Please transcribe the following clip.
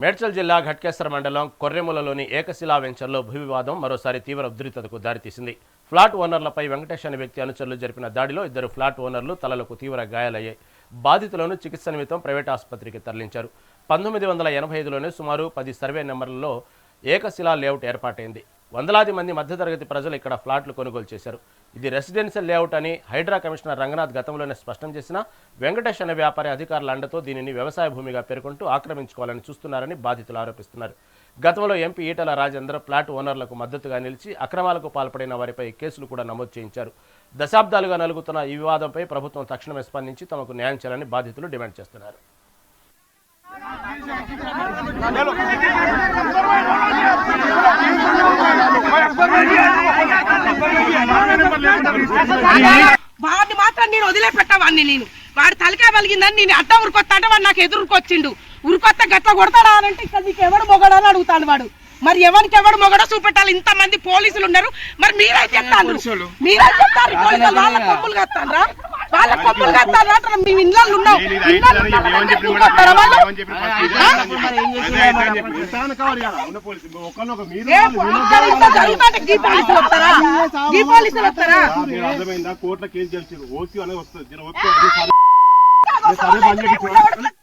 మేడ్చల్ జిల్లా ఘట్కేసర మండలం కొర్రెములలోని ఏకశిలా వెంచర్లో భూ వివాదం మరోసారి తీవ్ర ఉద్రిక్తతకు దారితీసింది. ఫ్లాట్ ఓనర్లపై వెంకటేష్ అనే వ్యక్తి అనుచరులు జరిపిన దాడిలో 2 ఫ్లాట్ ఓనర్లు తలలకు తీవ్ర గాయాలయ్యాయి. బాధితులను చికిత్స నిమిత్తం ప్రైవేట్ ఆసుపత్రికి తరలించారు. 1985లోనే సుమారు 10 సర్వే నెంబర్లలో ఏకశిలా లేఅవుట్ ఏర్పాటైంది. వందలాది మంది మధ్యతరగతి ప్రజలు ఇక్కడ ఫ్లాట్లు కొనుగోలు చేశారు. ఇది రెసిడెన్షియల్ లేఅవుట్ అని హైడ్రా కమిషనర్ రంగనాథ్ గతంలోనే స్పష్టం చేసినా వెంకటేష్ అనే వ్యాపారి అధికారుల అండతో దీనిని వ్యవసాయ భూమిగా పేర్కొంటూ ఆక్రమించుకోవాలని చూస్తున్నారని బాధితులు ఆరోపిస్తున్నారు. గతంలో ఎంపీ ఈటల రాజేందర్ ఫ్లాట్ ఓనర్లకు మద్దతుగా నిలిచి అక్రమాలకు పాల్పడిన వారిపై కేసులు కూడా నమోదు చేయించారు. దశాబ్దాలుగా నలుగుతున్న ఈ వివాదంపై ప్రభుత్వం తక్షణమే స్పందించి తమకు న్యాయం చేయాలని బాధితులు డిమాండ్ చేస్తున్నారు. వాడిని మాత్రం నేను వదిలేపెట్టవాడిని. నేను వాడు తలకాయ పలిగిందని నేను అడ్డ ఉరికొత్తా అంటే వాడు నాకు ఎదురుకొచ్చిండు. ఉరికొత్త గట్ల కొడతాడా అంటే ఇక్కడ నీకు ఎవడు మొగడా అని అడుగుతాడు వాడు. మరి ఎవరికి ఎవడు మొగడో చూపెట్టాలి. ఇంతమంది పోలీసులు ఉన్నారు, మరి మీరే చెప్తారు వాళ్ళ కొమ్ములు కత్తారా, వాళ్ళ కొమ్ములు కత్తారా? మేము ఇళ్ళల్లో ఉన్నాం. ఈ పోలీసులు వస్తారా? కోర్టులో కేసు గెలిచారు.